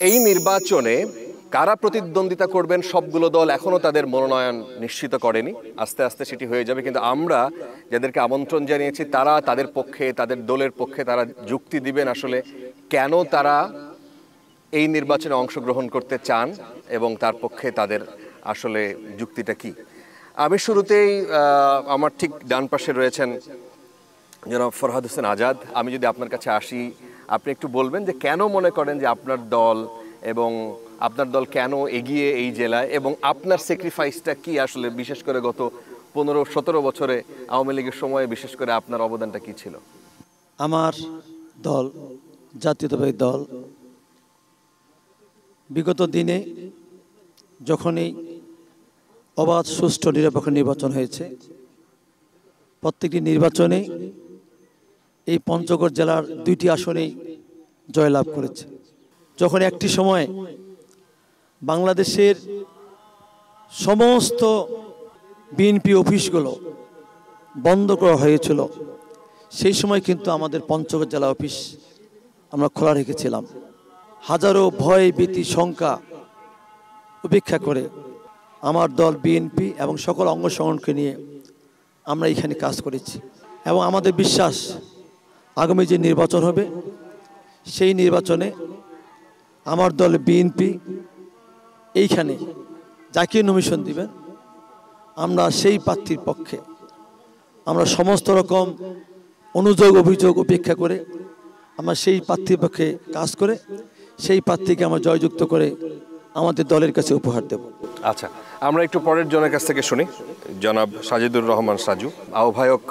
এই নির্বাচনে কারা প্রতিদ্বন্দ্বিতা করবেন সবগুলো দল এখনো তাদের মনোনয়ন নিশ্চিত করেনি। আস্তে আস্তে সেটি হয়ে যাবে, কিন্তু আমরা যাদেরকে আমন্ত্রণ জানিয়েছি তারা তাদের পক্ষে, তাদের দলের পক্ষে তারা যুক্তি দিবেন আসলে কেন তারা এই নির্বাচনে অংশগ্রহণ করতে চান এবং তার পক্ষে তাদের আসলে যুক্তিটা কি। আমি শুরুতেই আমার ঠিক ডান পাশে রয়েছেন জনাব ফরহাদ হোসেন আজাদ। আমি যদি আপনার কাছে আসি, আপনি একটু বলবেন যে কেন মনে করেন যে আপনার দল এবং আপনার দল কেন এগিয়ে এই জেলায়, এবং আপনার স্যাক্রিফাইসটা কি আসলে, বিশেষ করে গত 15-17 বছরে আওয়ামী লীগের সময়ে বিশেষ করে আপনার অবদানটা কি ছিল? আমার দল জাতীয়তাবাদী দল বিগত দিনে যখনই অবাধ সুষ্ঠু নিরপেক্ষ নির্বাচন হয়েছে, প্রত্যেকটি নির্বাচনে এই পঞ্চগড় জেলার 2টি আসনেই জয়লাভ করেছে। যখন একটি সময় বাংলাদেশের সমস্ত বিএনপি অফিসগুলো বন্ধ করা হয়েছিল, সেই সময় কিন্তু আমাদের পঞ্চগড় জেলা অফিস আমরা খোলা রেখেছিলাম। হাজারো ভয় ভীতি শঙ্কা উপেক্ষা করে আমার দল বিএনপি এবং সকল অঙ্গ সংগঠনকে নিয়ে আমরা এখানে কাজ করেছি, এবং আমাদের বিশ্বাস আগামী যে নির্বাচন হবে সেই নির্বাচনে আমার দল বিএনপি এইখানে যাকে নমিশন দিবেন আমরা সেই প্রার্থীর পক্ষে আমরা সমস্ত রকম অনুযোগ অভিযোগ উপেক্ষা করে আমরা সেই প্রার্থীর পক্ষে কাজ করে সেই প্রার্থীকে আমরা জয়যুক্ত করে আমাদের দলের কাছে উপহার দেব। আচ্ছা, আমরা একটু পরের জনের কাছ থেকে শুনি। জনাব সাজিদুর রহমান সাজু, আহ্বায়ক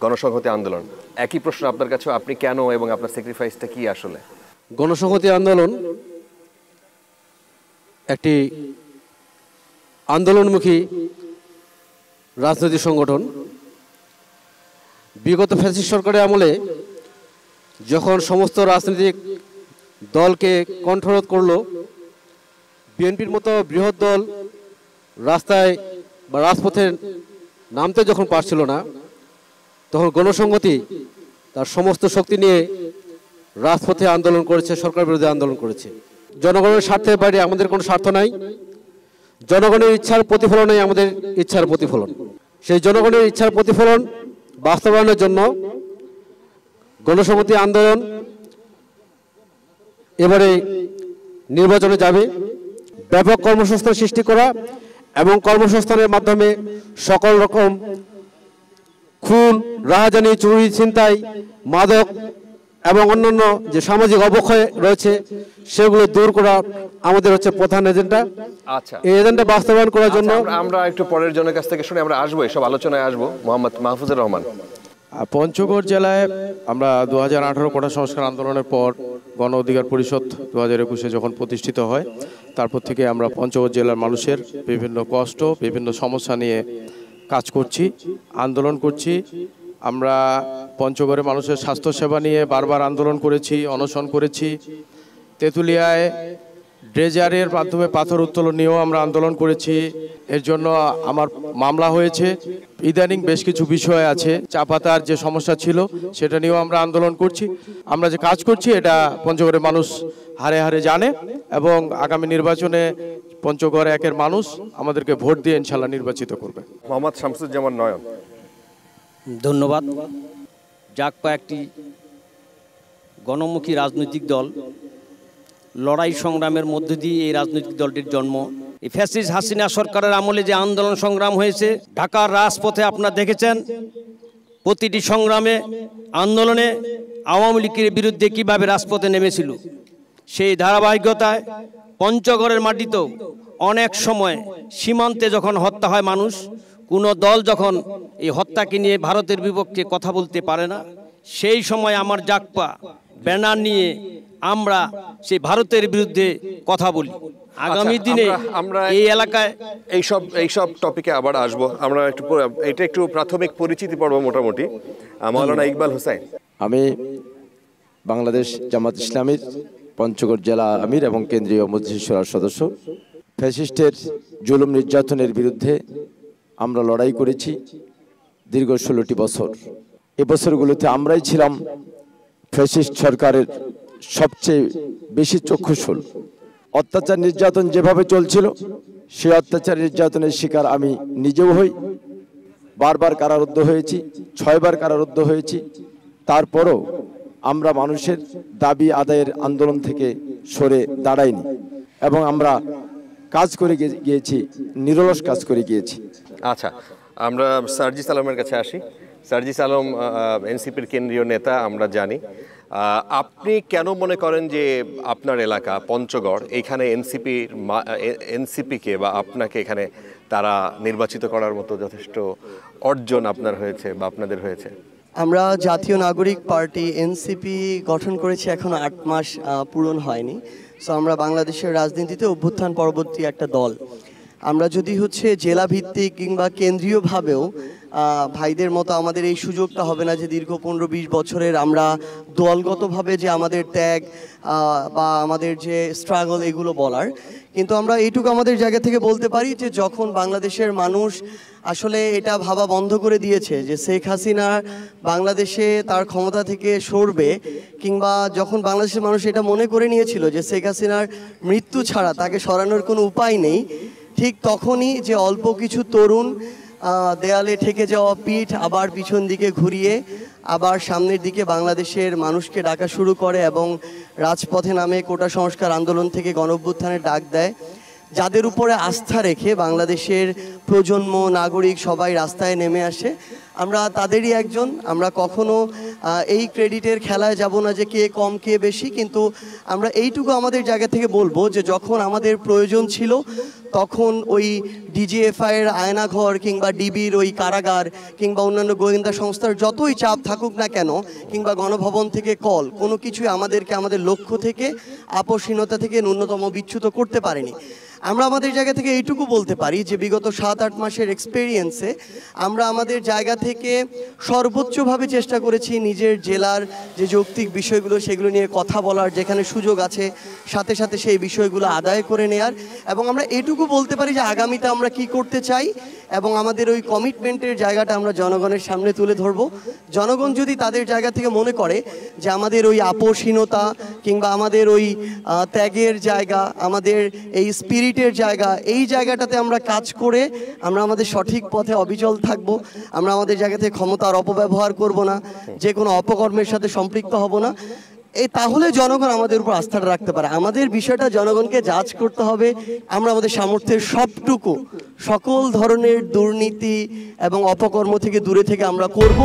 গণসংহতি আন্দোলন। একই প্রশ্ন আপনার কাছে, আপনি কেন এবং আপনার স্যাক্রিফাইসটা কি আসলে? গণসংহতি আন্দোলন একটি আন্দোলনমুখী রাজনৈতিক সংগঠন। বিগত ফ্যাসিস্ট সরকারের আমলে যখন সমস্ত রাজনৈতিক দলকে কণ্ঠরোধ করলো, বিএনপির মতো বৃহৎ দল রাস্তায় বা রাজপথে নামতে যখন পারছিল না, তখন গণসংহতি তার সমস্ত শক্তি নিয়ে রাজপথে আন্দোলন করেছে, সরকার বিরোধী আন্দোলন করেছে। জনগণের স্বার্থের বাইরে আমাদের কোনো স্বার্থ নাই, জনগণের ইচ্ছার প্রতিফলনই আমাদের ইচ্ছার প্রতিফলন। সেই জনগণের ইচ্ছার প্রতিফলন বাস্তবায়নের জন্য গণসংহতি আন্দোলন এবারে নির্বাচনে যাবে। ব্যাপক কর্মসংস্থান সৃষ্টি করা এবং কর্মসংস্থানের মাধ্যমে সকল রকম খুন, রাহাজানি, চুরি, ছিনতাই, মাদক এবং অন্যান্য যে সামাজিক অবক্ষয় রয়েছে সেগুলো দূর করা আমাদের হচ্ছে প্রধান এজেন্ডা। আচ্ছা, এই এজেন্ডা বাস্তবায়ন করার জন্য আমরা একটু পরের জনের কাছ থেকে শুনে আমরা আসবো, এসব আলোচনায় আসবো। মোহাম্মদ মাহফুজুর রহমান। পঞ্চগড় জেলায় আমরা 2018 কোটা সংস্কার আন্দোলনের পর গণ অধিকার পরিষদ 2021-এ যখন প্রতিষ্ঠিত হয়, তারপর থেকে আমরা পঞ্চগড় জেলার মানুষের বিভিন্ন কষ্ট, বিভিন্ন সমস্যা নিয়ে কাজ করছি, আন্দোলন করছি। আমরা পঞ্চগড়ের মানুষের স্বাস্থ্যসেবা নিয়ে বারবার আন্দোলন করেছি, অনশন করেছি। তেঁতুলিয়ায় ড্রেজারের মাধ্যমে পাথর উত্তোলন নিয়েও আমরা আন্দোলন করেছি, এর জন্য আমার মামলা হয়েছে। ইদানিং বেশ কিছু বিষয় আছে, চা পাতার যে সমস্যা ছিল সেটা নিয়েও আমরা আন্দোলন করছি। আমরা যে কাজ করছি এটা পঞ্চগড়ের মানুষ হারে হারে জানে, এবং আগামী নির্বাচনে পঞ্চগড় একের মানুষ আমাদেরকে ভোট দিয়ে ইনশাল্লাহ নির্বাচিত করবে। মোহাম্মদ শামসুজ্জামান নয়ন। ধন্যবাদ। জাগপা একটি গণমুখী রাজনৈতিক দল, লড়াই সংগ্রামের মধ্য দিয়ে এই রাজনৈতিক দলটির জন্ম। এই ফ্যাসিস্ট হাসিনা সরকারের আমলে যে আন্দোলন সংগ্রাম হয়েছে ঢাকার রাজপথে আপনারা দেখেছেন, প্রতিটি সংগ্রামে আন্দোলনে আওয়ামী লীগের বিরুদ্ধে কিভাবে রাজপথে নেমেছিল। সেই ধারাবাহিকতায় পঞ্চগড়ের মাটিতেও অনেক সময় সীমান্তে যখন হত্যা হয় মানুষ, কোনো দল যখন এই হত্যাকে নিয়ে ভারতের বিপক্ষে কথা বলতে পারে না, সেই সময় আমার জাগপা ব্যানার নিয়ে আমরা সেই ভারতের বিরুদ্ধে কথা বলি। আগামী দিনে আমরা এই এলাকায় এইসব টপিকে আবার আসবো। আমরা এটা একটু প্রাথমিক পরিচিতি পর্ব মোটামুটি। মাওলানা ইকবাল হোসেন। আমি বাংলাদেশ জামাত ইসলামীর পঞ্চগড় জেলা আমির এবং কেন্দ্রীয় মজলিস শুরার সদস্য। ফ্যাসিস্টের জুলুম নির্যাতনের বিরুদ্ধে আমরা লড়াই করেছি দীর্ঘ 16টি বছর। এই বছরগুলোতে আমরাই ছিলাম ফ্যাসিস্ট সরকারের সবচেয়ে বেশি চক্ষুশূল। অত্যাচার নির্যাতন যেভাবে চলছিল সেই অত্যাচার নির্যাতনের শিকার আমি নিজেও হই। বারবার কারারুদ্ধ হয়েছি, 6 বার কারারুদ্ধ হয়েছি। তারপরও আমরা মানুষের দাবি আদায়ের আন্দোলন থেকে সরে দাঁড়াইনি এবং আমরা কাজ করে গিয়েছি, নিরলস কাজ করে গিয়েছি। আচ্ছা, আমরা সার্জিস আলমের কাছে আসি। সার্জিস আলম এনসিপির কেন্দ্রীয় নেতা, আমরা জানি। আপনি কেন মনে করেন যে আপনার এলাকা পঞ্চগড়, এইখানে এনসিপিকে বা আপনাকে এখানে তারা নির্বাচিত করার মতো যথেষ্ট অর্জন আপনার হয়েছে বা আপনাদের হয়েছে? আমরা জাতীয় নাগরিক পার্টি এনসিপি গঠন করেছি এখন 8 মাস পূরণ হয়নি। সো আমরা বাংলাদেশের রাজনীতিতে অভ্যুত্থান পরবর্তী একটা দল। আমরা যদি জেলা ভিত্তিক কিংবা কেন্দ্রীয়ভাবেও ভাইদের মতো আমাদের এই সুযোগটা হবে না যে দীর্ঘ 15-20 বছরের আমরা দলগতভাবে যে আমাদের ত্যাগ বা আমাদের যে স্ট্রাগল এগুলো বলার, কিন্তু আমরা এইটুকু আমাদের জায়গা থেকে বলতে পারি যে যখন বাংলাদেশের মানুষ আসলে এটা ভাবা বন্ধ করে দিয়েছে যে শেখ হাসিনা বাংলাদেশে তার ক্ষমতা থেকে সরবে, কিংবা যখন বাংলাদেশের মানুষ এটা মনে করে নিয়েছিল যে শেখ হাসিনার মৃত্যু ছাড়া তাকে সরানোর কোনো উপায় নেই, ঠিক তখনই যে অল্প কিছু তরুণ দেয়ালে ঠেকে যাওয়া পিঠ আবার পিছন দিকে ঘুরিয়ে আবার সামনের দিকে বাংলাদেশের মানুষকে ডাকা শুরু করে এবং রাজপথে নামে কোটা সংস্কার আন্দোলন থেকে গণঅভ্যুত্থানের ডাক দেয়। যাদের উপরে আস্থা রেখে বাংলাদেশের প্রজন্ম, নাগরিক সবাই রাস্তায় নেমে আসে, আমরা তাদেরই একজন। আমরা কখনো এই ক্রেডিটের খেলায় যাব না যে কে কম কে বেশি, কিন্তু আমরা এইটুকু আমাদের জায়গা থেকে বলবো যে যখন আমাদের প্রয়োজন ছিল তখন ওই ডিজিএফআইয়ের আয়নাঘর কিংবা ডিবির ওই কারাগার কিংবা অন্যান্য গোয়েন্দা সংস্থার যতই চাপ থাকুক না কেন, কিংবা গণভবন থেকে কল, কোনো কিছুই আমাদেরকে আমাদের লক্ষ্য থেকে, আপোষহীনতা থেকে ন্যূনতম বিচ্যুত করতে পারেনি। আমরা আমাদের জায়গা থেকে এইটুকু বলতে পারি যে বিগত 7-8 মাসের এক্সপেরিয়েন্সে আমরা আমাদের জায়গা থেকে সর্বোচ্চভাবে চেষ্টা করেছি নিজের জেলার যে যৌক্তিক বিষয়গুলো সেগুলো নিয়ে কথা বলার, যেখানে সুযোগ আছে সাথে সাথে সেই বিষয়গুলো আদায় করে নেয়ার, এবং আমরা এটুকু বলতে পারি যে আগামীতে আমরা কি করতে চাই এবং আমাদের ওই কমিটমেন্টের জায়গাটা আমরা জনগণের সামনে তুলে ধরব। জনগণ যদি তাদের জায়গা থেকে মনে করে যে আমাদের ওই আপোষহীনতা কিংবা আমাদের ওই ত্যাগের জায়গা, আমাদের এই স্পিরিটের জায়গা, এই জায়গাটাতে আমরা কাজ করে আমরা আমাদের সঠিক পথে অবিচল থাকব, আমরা আমাদের জায়গা থেকে ক্ষমতার অপব্যবহার করব না, যে কোনো অপকর্মের সাথে সম্পৃক্ত হব না, তাহলে জনগণ আমাদের উপর আস্থাটা রাখতে পারে। আমাদের বিষয়টা জনগণকে জাজ করতে হবে। আমরা আমাদের সামর্থ্যের সবটুকু সকল ধরনের দুর্নীতি এবং অপকর্ম থেকে দূরে থেকে আমরা করব।